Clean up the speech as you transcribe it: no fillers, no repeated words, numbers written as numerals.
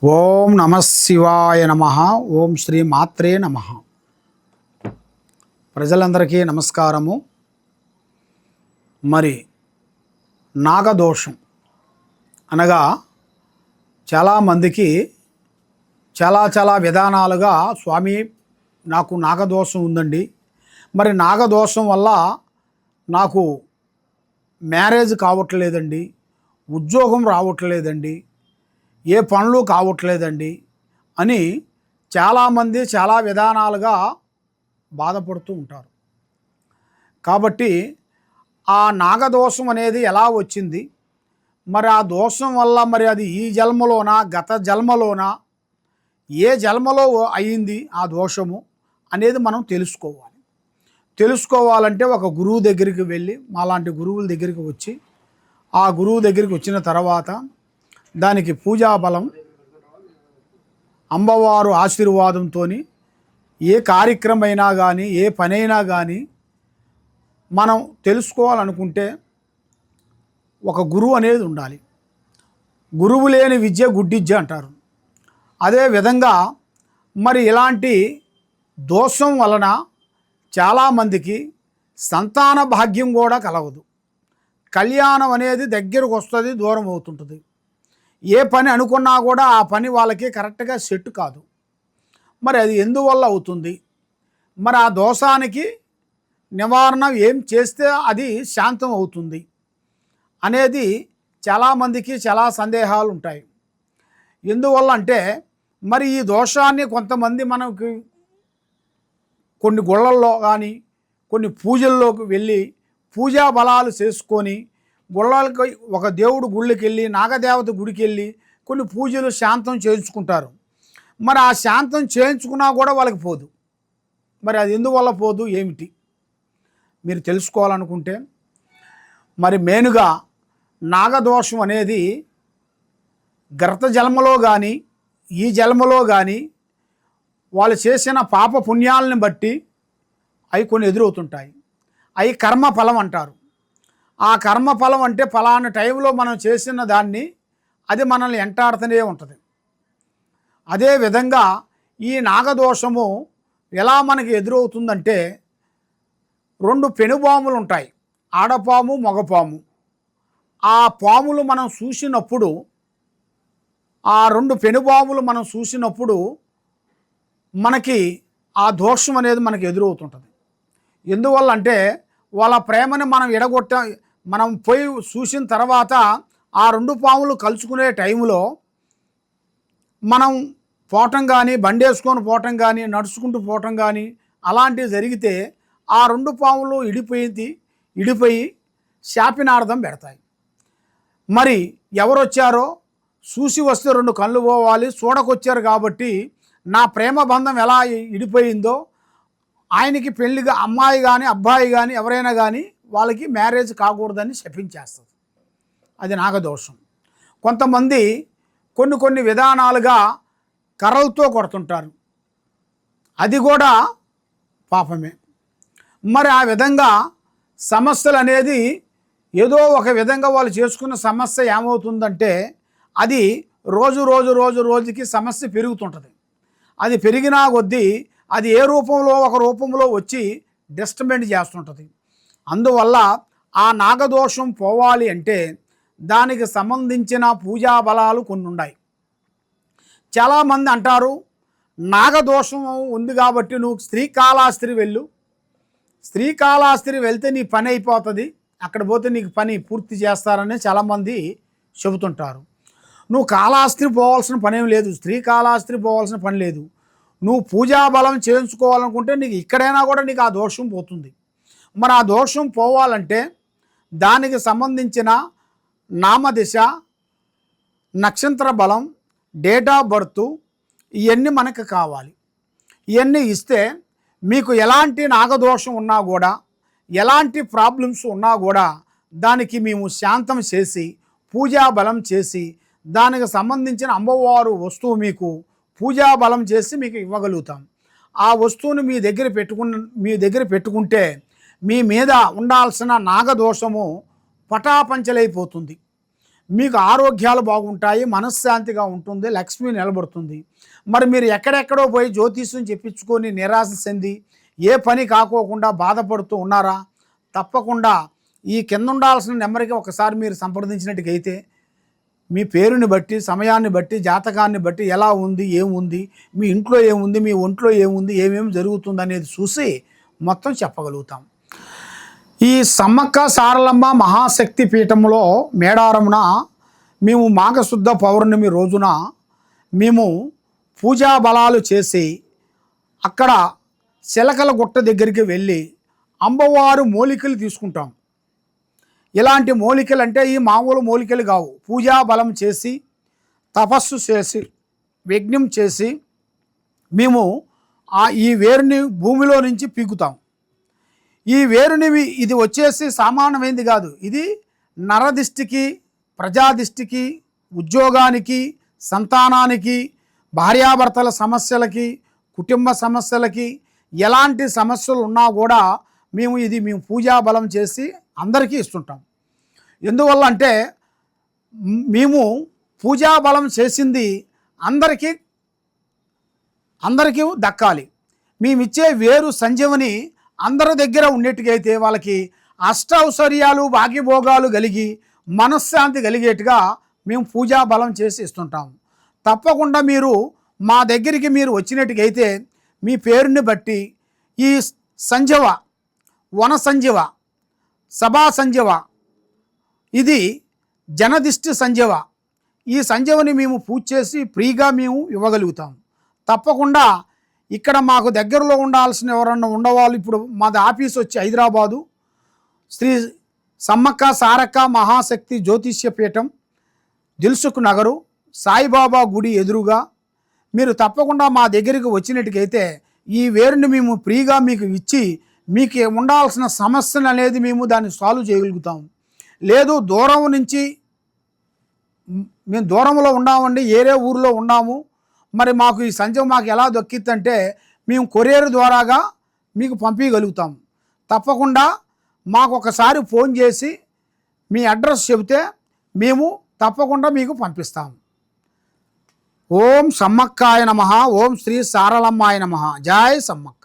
ఓం నమ శివాయ నమ. ఓం శ్రీ మాత్రే నమ. ప్రజలందరికీ నమస్కారము. మరి నాగదోషం అనగా చాలామందికి చాలా విధానాలుగా స్వామి నాకు నాగదోషం ఉందండి, మరి నాగదోషం వల్ల నాకు మ్యారేజ్ కావట్లేదండి, ఉద్యోగం రావట్లేదండి, ఏ పనులు కావట్లేదండి అని చాలామంది చాలా విధానాలుగా బాధపడుతూ ఉంటారు. కాబట్టి ఆ నాగదోషం అనేది ఎలా వచ్చింది, మరి ఆ దోషం వల్ల మరి అది ఈ జన్మలోనా గత జన్మలోనా ఏ జన్మలో అయ్యింది ఆ దోషము అనేది మనం తెలుసుకోవాలంటే ఒక గురువు దగ్గరికి వెళ్ళి, మాలాంటి గురువుల దగ్గరికి వచ్చి, ఆ గురువు దగ్గరికి వచ్చిన తర్వాత దానికి పూజాబలం, అమ్మవారు ఆశీర్వాదంతో ఏ కార్యక్రమైనా కానీ ఏ పనైనా కానీ మనం తెలుసుకోవాలనుకుంటే ఒక గురువు అనేది ఉండాలి. గురువు లేని విద్య గుడ్డిద్య అంటారు. అదే విధంగా మరి ఇలాంటి దోషం వలన చాలామందికి సంతాన భాగ్యం కూడా కలగదు. కళ్యాణం అనేది దగ్గరకు వస్తుంది, దూరం అవుతుంటుంది. ఏ పని అనుకున్నా కూడా ఆ పని వాళ్ళకి కరెక్ట్గా సెట్ కాదు. మరి అది ఎందువల్ల అవుతుంది, మరి ఆ దోషానికి నివారణ ఏం చేస్తే అది శాంతం అవుతుంది అనేది చాలామందికి చాలా సందేహాలు ఉంటాయి. ఎందువల్ల అంటే మరి ఈ దోషాన్ని కొంతమంది మనకి కొన్ని గుళ్ళల్లో కానీ కొన్ని పూజల్లోకి వెళ్ళి పూజా బలాలు చేసుకొని, గుళ్ళకి ఒక దేవుడు గుళ్ళకి వెళ్ళి నాగదేవత గుడికి వెళ్ళి కొన్ని పూజలు శాంతం చేయించుకుంటారు. మరి ఆ శాంతం చేయించుకున్నా కూడా వాళ్ళకి పోదు. మరి అది ఎందువల్ల పోదు ఏమిటి మీరు తెలుసుకోవాలనుకుంటే, మరి మెయిన్గా నాగదోషం అనేది గత జన్మలో కానీ ఈ జన్మలో కానీ వాళ్ళు చేసిన పాప పుణ్యాలని బట్టి అవి కొన్ని ఎదురవుతుంటాయి. అవి కర్మఫలం అంటారు. ఆ కర్మఫలం అంటే ఫలానా టైంలో మనం చేసిన దాన్ని అది మనల్ని వెంటాడుతూనే ఉంటుంది. అదేవిధంగా ఈ నాగదోషము ఎలా మనకి ఎదురవుతుందంటే, రెండు పెనుపాములు ఉంటాయి, ఆడపాము మగపాము. ఆ పాములు మనం చూసినప్పుడు, ఆ రెండు పెనుపాములు మనం చూసినప్పుడు మనకి ఆ దోషం అనేది మనకి ఎదురవుతుంటుంది. ఎందువల్ల అంటే వాళ్ళ ప్రేమని మనం పోయి చూసిన తర్వాత ఆ రెండు పాములు కలుసుకునే టైంలో మనం పోవటం కానీ, బండి వేసుకొని పోవటం కానీ, నడుచుకుంటూ పోవటం కానీ అలాంటివి జరిగితే ఆ రెండు పాములు ఇడిపోయి శాపినార్థం పెడతాయి. మరి ఎవరు వచ్చారో చూసి వస్తే రెండు కళ్ళు పోవాలి, చూడకొచ్చారు కాబట్టి నా ప్రేమ బంధం ఎలా ఇడిపోయిందో ఆయనకి పెళ్ళిగా అమ్మాయి కానీ అబ్బాయి కానీ ఎవరైనా కానీ వాళ్ళకి మ్యారేజ్ కాకూడదని శపించేస్తుంది. అది నాగదోషం. కొంతమంది కొన్ని విధానాలుగా కర్రలతో కొడుతుంటారు, అది కూడా పాపమే. మరి ఆ విధంగా సమస్యలు అనేది ఏదో ఒక విధంగా వాళ్ళు చేసుకున్న సమస్య ఏమవుతుందంటే అది రోజుకి సమస్య పెరుగుతుంటుంది. అది పెరిగినా కొద్దీ అది ఏ రూపంలో ఒక రూపంలో వచ్చి డిస్టర్బెంట్ చేస్తుంటుంది. అందువల్ల ఆ నాగదోషం పోవాలి అంటే దానికి సంబంధించిన పూజా బలాలు కొన్ని ఉన్నాయి. చాలామంది అంటారు నాగదోషం ఉంది కాబట్టి నువ్వు శ్రీకాళహస్తి వెళ్ళు, శ్రీకాళహస్తి వెళ్తే నీ పని అయిపోతుంది, అక్కడ పోతే నీకు పని పూర్తి చేస్తారని చాలామంది చెబుతుంటారు. నువ్వు కాళహస్తి పోవాల్సిన పని ఏం లేదు, శ్రీకాళహస్తి పోవాల్సిన పని లేదు. నువ్వు పూజా బలం చేయించుకోవాలనుకుంటే నీకు ఇక్కడైనా కూడా నీకు ఆ దోషం పోతుంది. మరి ఆ దోషం పోవాలంటే దానికి సంబంధించిన నామదిశ, నక్షత్ర బలం, డేట్ ఆఫ్ బర్త్ ఇవన్నీ మనకు కావాలి. ఇవన్నీ ఇస్తే మీకు ఎలాంటి నాగదోషం ఉన్నా కూడా, ఎలాంటి ప్రాబ్లమ్స్ ఉన్నా కూడా దానికి మేము శాంతం చేసి పూజా బలం చేసి దానికి సంబంధించిన అమ్మవారు వస్తువు మీకు పూజా బలం చేసి మీకు ఇవ్వగలుగుతాం. ఆ వస్తువుని మీ దగ్గర పెట్టుకుంటే మీ మీద ఉండాల్సిన నాగదోషము పటాపంచలైపోతుంది. మీకు ఆరోగ్యాలు బాగుంటాయి, మనశ్శాంతిగా ఉంటుంది, లక్ష్మి నిలబడుతుంది. మరి మీరు ఎక్కడెక్కడో పోయి జ్యోతిష్యం చెప్పించుకొని నిరాశ చెంది ఏ పని కాకోకుండా బాధపడుతూ ఉన్నారా? తప్పకుండా ఈ కింద ఉండాల్సిన నెంబర్కి ఒకసారి మీరు సంప్రదించినట్టుగైతే మీ పేరుని బట్టి, సమయాన్ని బట్టి, జాతకాన్ని బట్టి ఎలా ఉంది, ఏముంది, మీ ఇంట్లో ఏముంది, మీ ఒంట్లో ఏముంది, ఏమేమి జరుగుతుంది అనేది చూసి మొత్తం చెప్పగలుగుతాం. ఈ సమ్మక్క సారలమ్మ మహాశక్తి పీఠంలో మేడారమున మేము మాఘశుద్ధ పౌర్ణమి రోజున మేము పూజా బలాలు చేసి అక్కడ చిలకల గుట్ట దగ్గరికి వెళ్ళి అమ్మవారు మూలికలు తీసుకుంటాం. ఇలాంటి మూలికలు అంటే ఈ మామూలు మూలికలు కావు. పూజా బలం చేసి తపస్సు చేసి యజ్ఞం చేసి మేము ఈ వేరుని భూమిలో నుంచి పీకుతాం. ఈ వేరుని ఇది వచ్చేసి సామాన్యమైనది కాదు. ఇది నరదిష్టికి, ప్రజాదిష్టికి, ఉద్యోగానికి, సంతానానికి, భార్యాభర్తల సమస్యలకి, కుటుంబ సమస్యలకి, ఎలాంటి సమస్యలు ఉన్నా కూడా మేము పూజా బలం చేసి అందరికీ ఇస్తుంటాం. ఎందువల్ల అంటే మేము పూజా బలం చేసింది అందరికీ దక్కాలి. మేమిచ్చే వేరు సంజీవని అందరి దగ్గర ఉండేట్టుగైతే వాళ్ళకి అష్టౌశ్వర్యాలు, భాగ్యభోగాలు కలిగి మనశ్శాంతి కలిగేట్టుగా మేము పూజా బలం చేసి ఇస్తుంటాము. తప్పకుండా మీరు మా దగ్గరికి మీరు వచ్చినట్టుగైతే మీ పేరుని బట్టి ఈ సంజీవ, వన సంజీవ, సభా సంజీవ, ఇది జనదిష్టి సంజీవ, ఈ సంజీవని మేము పూజ చేసి ఫ్రీగా మేము ఇవ్వగలుగుతాం. తప్పకుండా ఇక్కడ మాకు దగ్గరలో ఉండాల్సిన ఎవరన్నా ఉండవాళ్ళు, ఇప్పుడు మాది ఆఫీస్ వచ్చి హైదరాబాదు శ్రీ సమ్మక్క సారక్క మహాశక్తి జ్యోతిష్య పీఠం, దిల్సుఖ్ నగరు, సాయిబాబా గుడి ఎదురుగా మీరు తప్పకుండా మా దగ్గరికి వచ్చినట్టుకైతే ఈ వేరుని మేము ఫ్రీగా మీకు ఇచ్చి మీకు ఉండాల్సిన సమస్యలు అనేది మేము దాన్ని సాల్వ్ చేయగలుగుతాం. లేదు దూరం నుంచి మేము దూరంలో ఉన్నామండి, ఏరే ఊరిలో ఉన్నాము, మరి మాకు ఈ సంజీవ మాకు ఎలా దొక్కిద్దంటే మేము కొరియర్ ద్వారాగా మీకు పంపించగలుగుతాం. తప్పకుండా మాకు ఒకసారి ఫోన్ చేసి మీ అడ్రస్ చెబితే మేము తప్పకుండా మీకు పంపిస్తాం. ఓం సమ్మక్కాయ నమః. ఓం శ్రీ సారలమ్మాయ నమః. జై సమ్మక్క.